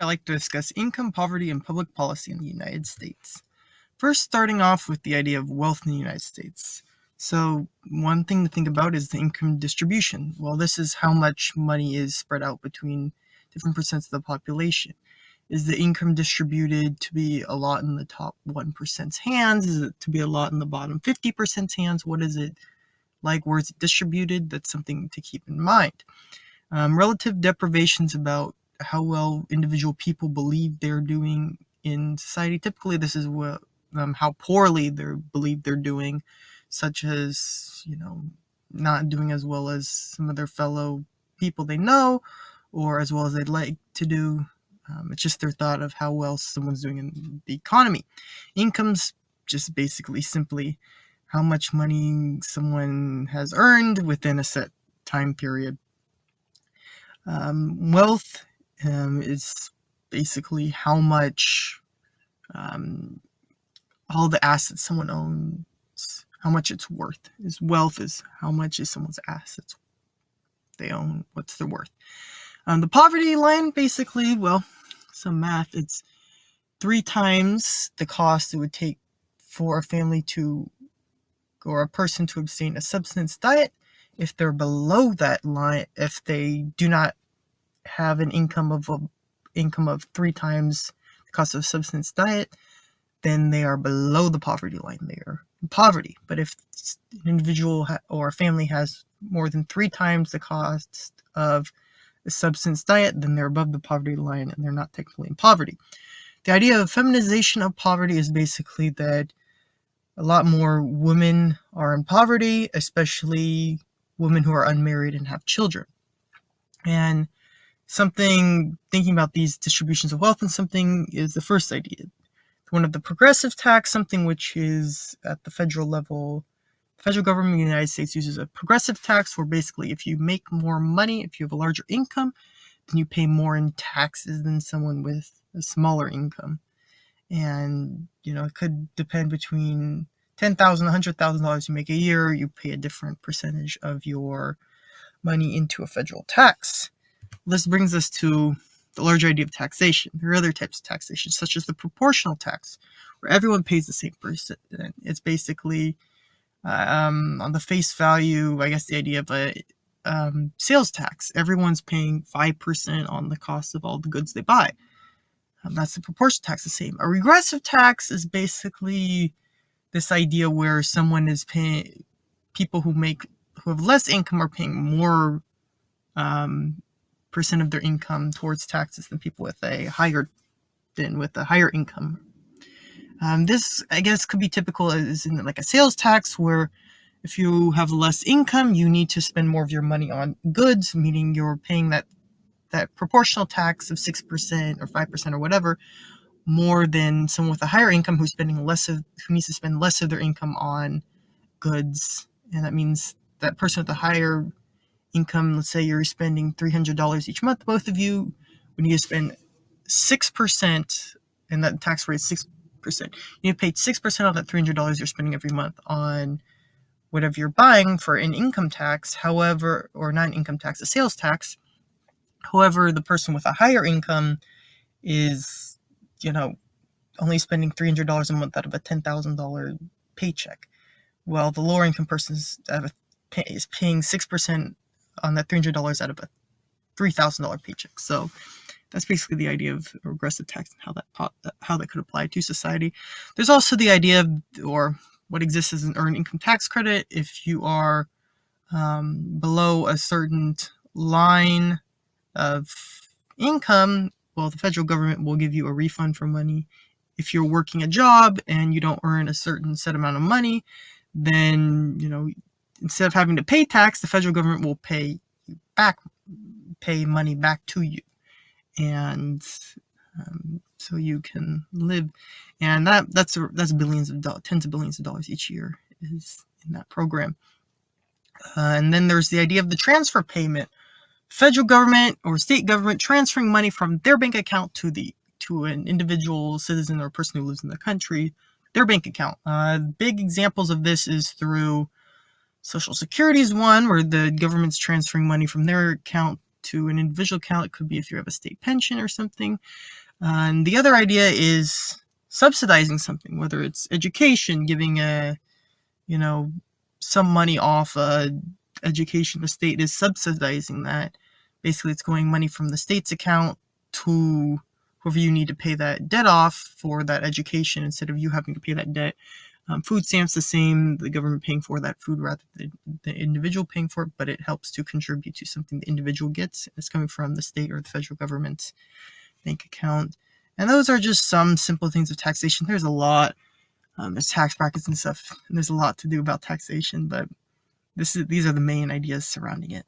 I'd like to discuss income, poverty, and public policy in the United States. First, starting off with the idea of wealth in the United States. So, one thing to think about is the income distribution. Well, this is how much money is spread out between different percents of the population. Is the income distributed to be a lot in the top 1%'s hands? Is it to be a lot in the bottom 50%'s hands? What is it like? Where is it distributed? That's something to keep in mind. Relative deprivations about how well individual people believe they're doing in society. Typically, this is what how poorly they believe they're doing, such as not doing as well as some of their fellow people they know, or as well as they'd like to do. It's just their thought of how well someone's doing in the economy. Income's just basically simply how much money someone has earned within a set time period. Wealth is basically how much all the assets someone owns, how much it's worth. Wealth is how much is someone's assets they own, what's their worth. The poverty line, basically, well, some math, it's 3 times the cost it would take for a family to, or a person to abstain a subsistence diet. If they're below that line, if they do not have an income of 3 times the cost of a subsistence diet, then they are below the poverty line. They are in poverty. But if an individual or a family has more than 3 times the cost of a subsistence diet, then they're above the poverty line and they're not technically in poverty. The idea of feminization of poverty is basically that a lot more women are in poverty, especially women who are unmarried and have children. And something, thinking about these distributions of wealth and something, is the first idea. One of the progressive tax, something which is at the federal level. The federal government of the United States uses a progressive tax where basically if you make more money, if you have a larger income, then you pay more in taxes than someone with a smaller income. And, it could depend between $10,000, $100,000 you make a year, you pay a different percentage of your money into a federal tax. This brings us to the larger idea of taxation. There are other types of taxation, such as the proportional tax, where everyone pays the same percent. It's basically, on the face value, I guess the idea of a sales tax. Everyone's paying 5% on the cost of all the goods they buy. That's the proportional tax, the same. A regressive tax is basically this idea where someone is paying, people who have less income are paying more percent of their income towards taxes than people with a higher income. This, I guess, could be typical as in like a sales tax, where if you have less income, you need to spend more of your money on goods, meaning you're paying that proportional tax of 6% or 5% or whatever, more than someone with a higher income who needs to spend less of their income on goods. And that means that person with a higher income, let's say you're spending $300 each month, both of you would need to spend 6%, and that tax rate is 6%. You need to pay 6% of that $300 you're spending every month on whatever you're buying for an income tax, however, or not an income tax, a sales tax. However, the person with a higher income is, only spending $300 a month out of a $10,000 paycheck. Well, the lower income person is paying 6% on that $300 out of a $3,000 paycheck. So that's basically the idea of regressive tax and how that could apply to society. There's also the idea of, or what exists as an earned income tax credit. If you are below a certain line of income, well, the federal government will give you a refund for money. If you're working a job and you don't earn a certain set amount of money, then, instead of having to pay tax, the federal government will pay money back to you. And so you can live. And that's billions of dollars, tens of billions of dollars each year is in that program. And then there's the idea of the transfer payment. Federal government or state government transferring money from their bank account to an individual citizen or person who lives in the country, their bank account. Big examples of this is through Social Security is one, where the government's transferring money from their account to an individual account. It could be if you have a state pension or something. And the other idea is subsidizing something, whether it's education, giving some money off education. The state is subsidizing that. Basically, it's going money from the state's account to whoever you need to pay that debt off for that education instead of you having to pay that debt. Food stamps the same, the government paying for that food rather than the individual paying for it, but it helps to contribute to something the individual gets. It's coming from the state or the federal government's bank account. And those are just some simple things of taxation. There's a lot. There's tax brackets and stuff, and there's a lot to do about taxation, but these are the main ideas surrounding it.